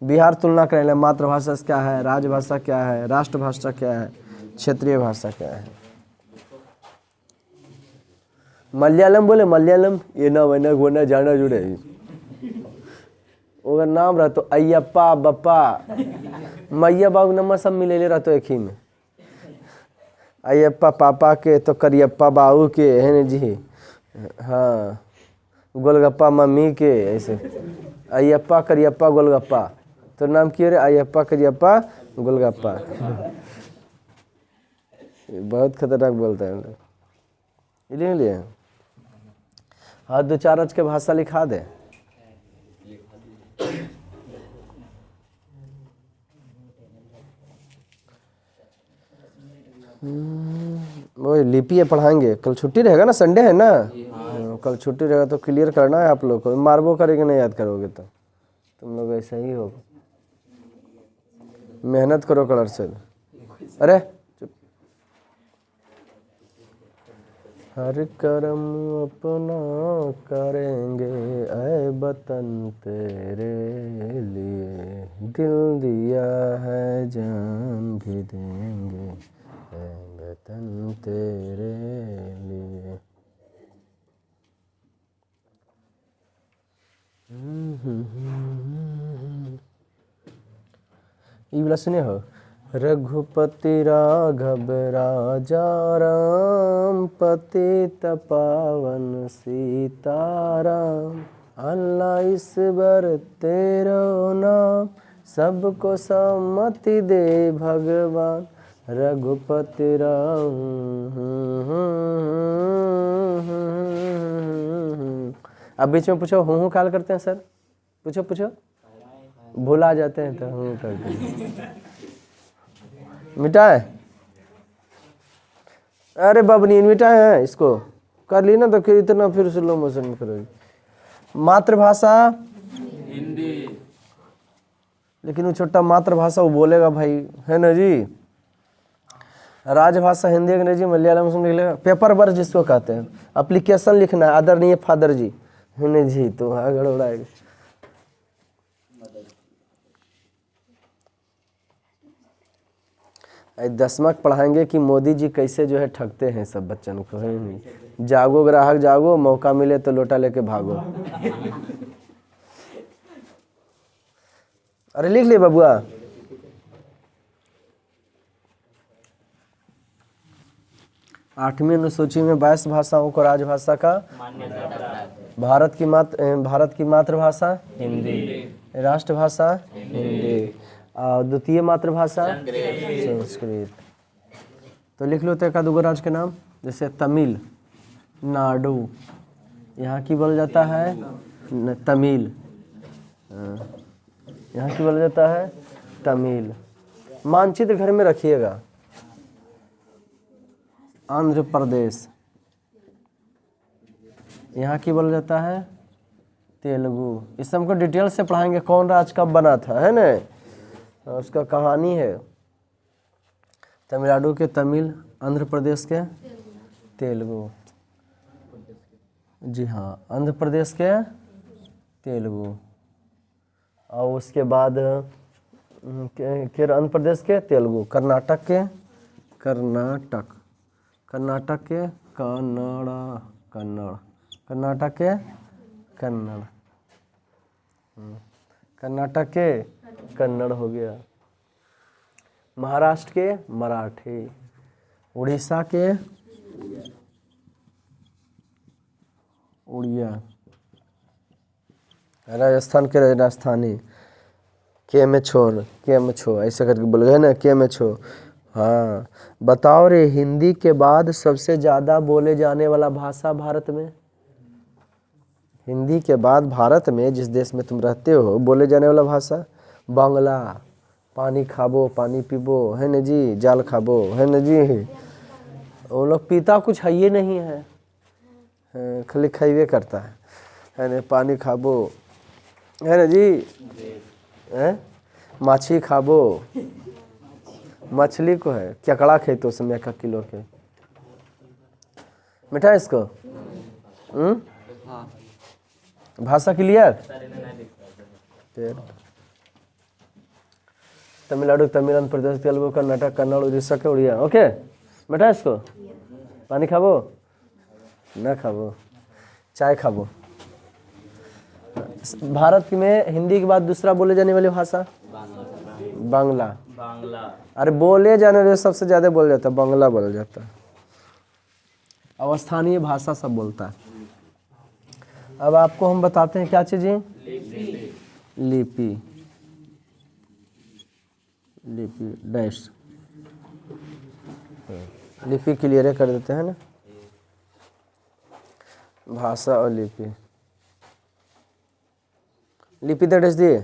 बिहार तुलना करेंगे, मातृभाषा क्या है, राजभाषा क्या है, राष्ट्रभाषा क्या है, क्षेत्रीय भाषा क्या है। मलयालम बोले, मलयालम ये ना वना गोना जाना जुड़े, अगर नाम रह तो अयप्पा बप्पा मैया बाबू नम्बर सब मिले रह तो एक ही में। अयप्पा पापा के तो करियप्पा बाबू के, है न जी? हाँ, गोलगप्पा मम्मी के, ऐसे अयप्पा करियप्पा गोलगप्पा। तो नाम क्यों रे? अयप्पा करियप्पा गोलगप्पा। बहुत खतरनाक बोलता है लिए। हाँ, 2-4 अज के भाषा लिखा दे। वो लिपि पढ़ाएंगे, कल छुट्टी रहेगा ना, संडे है ना? कल छुट्टी रहेगा तो क्लियर करना है आप लोग को। मारबो करेंगे नहीं याद करोगे तो तुम लोग ऐसा ही होगा। मेहनत करो कलर से। अरे चुप। हर कर्म अपना करेंगे ऐ वतन तेरे लिए, दिल दिया है जान भी देंगे ऐ वतन तेरे लिए। ये वाला सुने हो? रघुपति राघव राजा राम, पतित पावन सीताराम, अल्लाह ईश्वर तेरो नाम, सबको सम्मति दे भगवान, रघुपति राम। अब बीच में पूछो हूँ काल करते हैं सर, पूछो पूछो, भुला जाते हैं तो हूँ करते हैं। मिटाए? अरे बबनी मिटाए हैं, इसको कर ली ना तो फिर इतना फिर स्लो मोशन में करोगी। मातृभाषा हिंदी। लेकिन वो छोटा मातृभाषा वो बोलेगा भाई, है ना जी। राजभाषा हिंदी, अंग्रेजी, मलयालम में लिख लेगा। पेपर वर्क जिसको कहते हैं, एप्लीकेशन लिखना है, आदरणीय फादर जी, है ना जी, तो आगे उड़ाएगा। दसमक पढ़ाएंगे कि मोदी जी कैसे जो है ठगते हैं सब बच्चन को, है नहीं। जागो ग्राहक जागो, मौका मिले तो लोटा लेके भागो। अरे लिख ले बबुआ। आठवीं अनुसूची में 22 भाषाओं को राजभाषा का भारत की मातृभाषा हिंदी, राष्ट्रभाषा हिंदी, और द्वितीय मातृभाषा संस्कृत। तो लिख लो तो एक आध राज्य के नाम, जैसे तमिल नाडु, यहाँ की बोला जाता है तमिल, यहाँ की बोला जाता है तमिल। मानचित्र घर में रखिएगा। आंध्र प्रदेश, यहाँ की बोला जाता है तेलुगु। इस हमको डिटेल से पढ़ाएंगे कौन राज्य कब बना था, है ना, उसका कहानी है। तमिलनाडु के तमिल, आंध्र प्रदेश के तेलुगु। जी हाँ, आंध्र प्रदेश के तेलुगु, और उसके बाद आंध्र प्रदेश के तेलुगु, कर्नाटक के कर्नाटक के कन्नड़, कर्नाटक के कन्नड़, कर्नाटक के कन्नड़ हो गया। महाराष्ट्र के मराठी, उड़ीसा के उड़िया, राजस्थान के राजस्थानी, के में छो ऐसा करके बोल गए ना, के में छो। हाँ बताओ रे, हिंदी के बाद सबसे ज़्यादा बोले जाने वाला भाषा भारत में, हिंदी के बाद भारत में जिस देश में तुम रहते हो बोले जाने वाला भाषा बांग्ला। पानी खाबो पानी पीबो, है न जी, जाल खाबो, है न जी। वो लोग पीता कुछ है ये नहीं है, खाली खाइबे करता है न। पानी खाबो, है न जी, माछी खाबो, मछली को है केकड़ा खेतो समय 1 किलो के मिठा इसको। भाषा क्लियर। फिर तमिलनाडु, तमिल, आंध्र प्रदेश, तेलुगु, कर्नाटक, कन्नड़, उड़ीसा के उड़िया। ओके बेटा, इसको पानी खाबो ना खाबो, चाय खाबो। भारत में हिंदी के बाद दूसरा बोले जाने वाली भाषा बांग्ला। अरे बोले जाने वाले सबसे ज्यादा बोल जाता है बांग्ला बोला जाता है, अब स्थानीय भाषा सब बोलता है। अब आपको हम बताते हैं क्या चीजें, लिपि, लिपि डैश, लिपि क्लियर कर देते हैं ना, भाषा और लिपि। लिपि तो डैश दिए,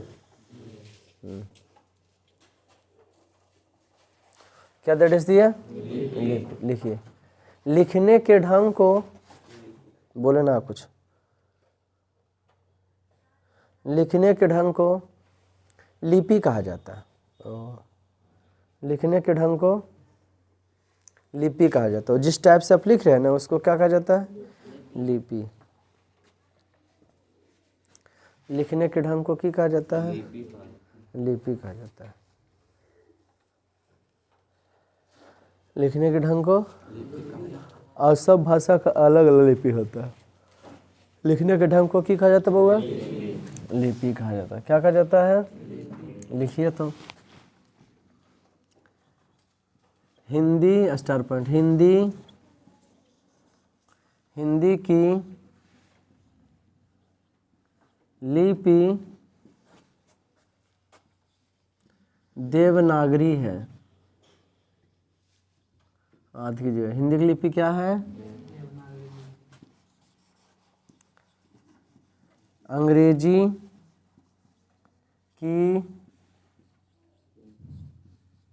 क्या डैश दिया, लिखिए। लिखने के ढंग को बोले ना कुछ, लिखने के ढंग को लिपि कहा जाता है। लिखने के ढंग को लिपि कहा जाता है। जिस टाइप से आप लिख रहे हैं ना उसको क्या कहा जाता है? लिपि। लिखने के ढंग को क्या कहा जाता है? लिपि कहा जाता है। लिखने के ढंग को, और सब भाषा का अलग अलग लिपि होता है। लिखने के ढंग को क्या कहा जाता है बउआ? लिपि कहा जाता है। क्या कहा जाता है? लिखिए तो। हिंदी स्टार पॉइंट, हिंदी की लिपि देवनागरी है। याद कीजिए, हिंदी की लिपि क्या है? अंग्रेजी की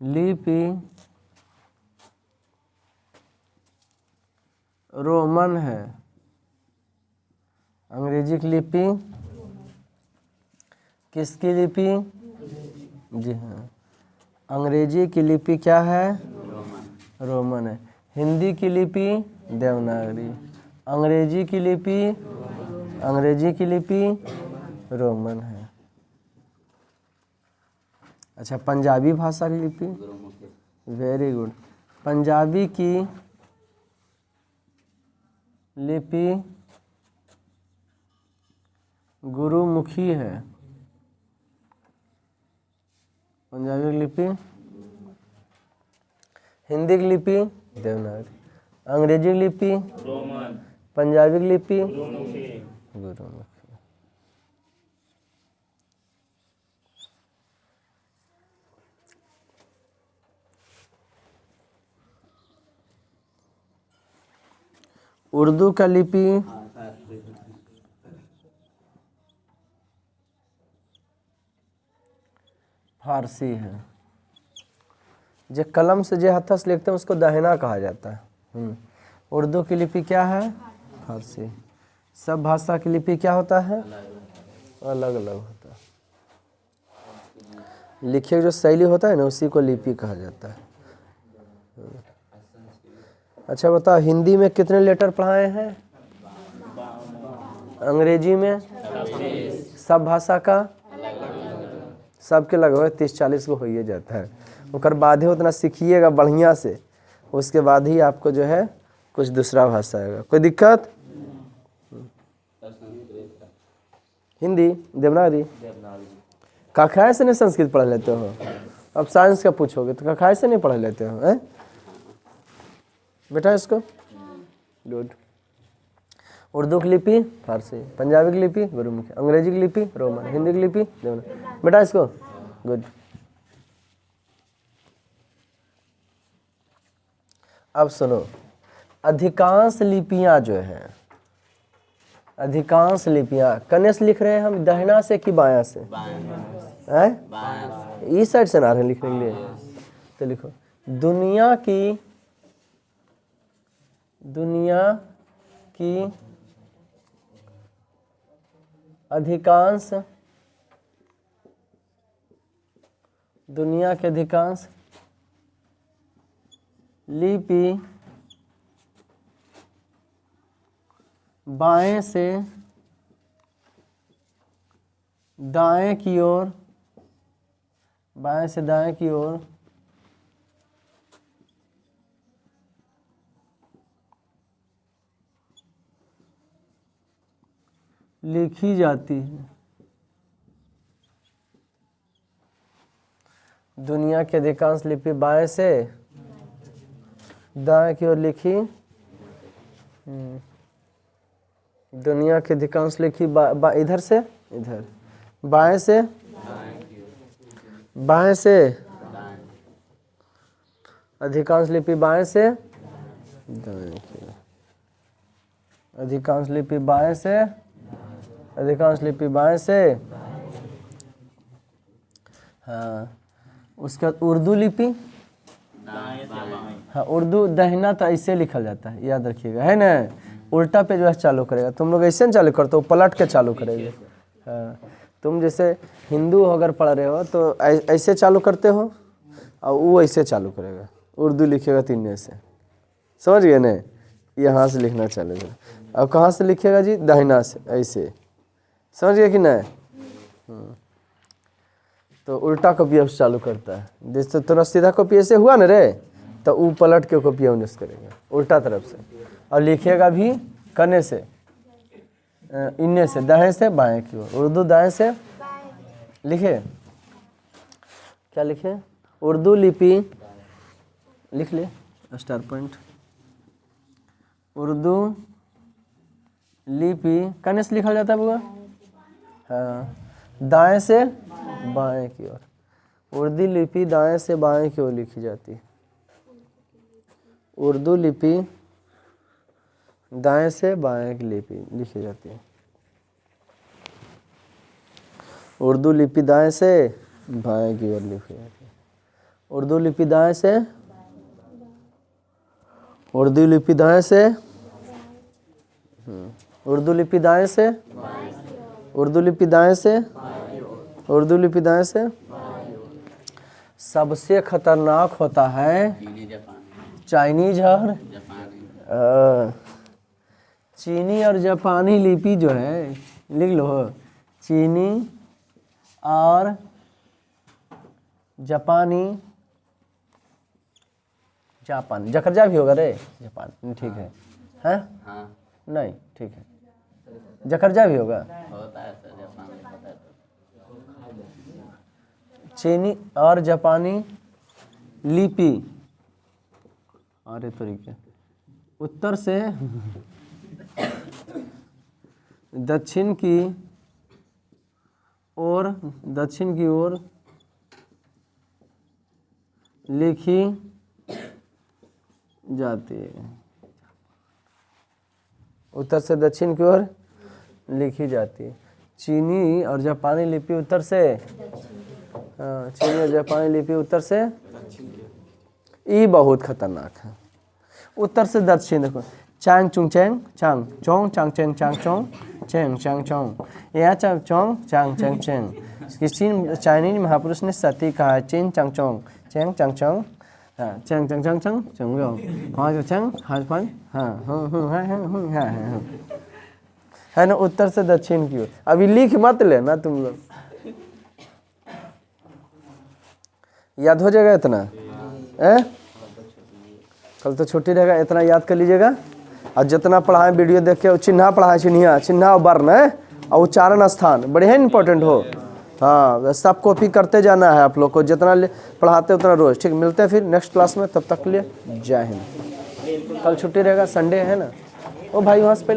लिपि रोमन है। अंग्रेजी की लिपि किसकी लिपि? जी हाँ, अंग्रेजी की लिपि क्या है? रोमन है। हिंदी की लिपि देवनागरी। अंग्रेजी की लिपि रोमन है। अच्छा, पंजाबी भाषा की लिपि? Very good. पंजाबी की लिपि गुरुमुखी है। पंजाबी की लिपि, हिंदी की लिपि देवनागरी, अंग्रेजी की लिपि रोमन, पंजाबी की लिपि गुरुमुखी। उर्दू का लिपि फारसी है। जो कलम से जो हाथ से लिखते हैं उसको दहिना कहा जाता है। उर्दू की लिपि क्या है? फारसी। सब भाषा की लिपि क्या होता है? अलग अलग होता है। लिखे जो शैली होता है ना उसी को लिपि कहा जाता है। अच्छा बताओ, हिंदी में कितने लेटर पढ़ाए हैं? अंग्रेजी में? सब भाषा का सबके लगभग 30-40 को हो ही जाता है। उसके बाद ही उतना सीखिएगा बढ़िया से, उसके बाद ही आपको जो है कुछ दूसरा भाषा आएगा। कोई दिक्कत? हिंदी देवनागरी। कखाए से नहीं संस्कृत पढ़ लेते हो? अब साइंस का पूछोगे तो कखाए से नहीं पढ़ लेते हो है? बेटा इसको गुड। उर्दू की लिपि फारसी, पंजाबी की लिपि गुरुमुखी, अंग्रेजी की लिपि रोमन, हिंदी की लिपि देवनागरी। बेटा इसको गुड। अब सुनो, अधिकांश लिपियां जो हैं, अधिकांश लिपियां कने से लिख रहे हैं हम? दाहिना से कि बायां से? हैं? इस साइड से ना रहे लिखने के लिए तो लिखो, दुनिया की अधिकांश लिपि बाएं से दाएं की ओर, बाएं से दाएं की ओर लिखी जाती है। दुनिया की अधिकांश लिपि बाएं से दाएं की ओर लिखी, दुनिया की अधिकांश लिखी इधर से इधर, बाएं से अधिकांश लिपि बाएं से दाएं की, अधिकांश लिपि बाएं से, अधिकांश लिपि बाएं से। हाँ, उसका उर्दू लिपि, हाँ उर्दू दहिना तो ऐसे लिखा जाता है, याद रखिएगा है ना। उल्टा पे जो है चालू करेगा, तुम लोग ऐसे चालू करते हो, पलट के चालू करेगा। हाँ, तुम जैसे हिंदू अगर पढ़ रहे हो तो ऐसे चालू करते हो और वो ऐसे चालू करेगा, उर्दू लिखेगा तीन से। समझ गए ना? यहाँ से लिखना चलेगा। अब कहाँ से लिखिएगा जी? दाहिना से, ऐसे। समझ गए कि नहीं? तो उल्टा कॉपी चालू करता है। जैसे थोड़ा सीधा कॉपी ऐसे हुआ ना रे, तो वो पलट के कॉपी यूज करेगा उल्टा तरफ से। और लिखिएगा भी कने से, इन्ने से, दाएं से बाएं की ओर। उर्दू दाएं से लिखे, क्या लिखे? उर्दू लिपि लिख ले, स्टार पॉइंट। उर्दू लिपि कने से लिखा जाता है बुआ? हाँ, दाएं से बाएं की ओर। उर्दू लिपि दाएं से बाएं की ओर लिखी जाती है। उर्दू लिपि दाएं से बाएं की लिपि लिखी जाती है। उर्दू लिपि दाएं से बाएं की ओर लिखी जाती है। उर्दू लिपि दाएं से, उर्दू लिपि दाएं से, उर्दू लिपि दाएं से, उर्दू लिपि दाएं से, उर्दू लिपि दाएं से। सबसे खतरनाक होता है चीनी जापानी, चाइनीज और जापानी। चीनी और जापानी लिपि जो है, लिख लो, चीनी और जापानी, जापान जखरजा भी होगा रे, जापान ठीक है, हैं? हाँ नहीं ठीक है, जखरजा भी होगा। होता है सर, जापानी होता है। चीनी और जापानी लिपि, अरे तरीके, उत्तर से दक्षिण की ओर, दक्षिण की ओर लिखी जाती है। उत्तर से दक्षिण की ओर लिखी जाती है। चीनी और जापानी लिपि उत्तर से, हाँ, चीनी और जापानी लिपि उत्तर से, ये बहुत खतरनाक है। उत्तर से दक्षिण देखो, चांग चुंग चैंग चांग चोंग चांग चैंग चांग चोंग चैंग चांग चोंग, या चांग चोंग चांग चैंग चैंग। किसी चाइनीज महापुरुष ने सती कहा है, चीन चांग चोंग चैंग चांग चोंग, हाँ चैंग चांग चांग चोंग चोंग चोंग, हाँ जो चैंग हाँ पान हाँ है ना, उत्तर से दक्षिण की ओर। अभी लिख मत लेना तुम लोग, याद हो जाएगा इतना, कल तो छुट्टी रहेगा, इतना याद कर लीजिएगा। और जितना पढ़ाएं वीडियो देख के, चिन्हा पढ़ाएं, चिन्हा और वर्ण है और उच्चारण स्थान बड़े इंपॉर्टेंट हो। हाँ, सब कॉपी करते जाना है आप लोग को, जितना पढ़ाते उतना रोज। ठीक, मिलते हैं फिर नेक्स्ट क्लास में, तब तक के लिए जय हिंद। कल छुट्टी रहेगा, संडे है ना। ओ भाई वहाँ से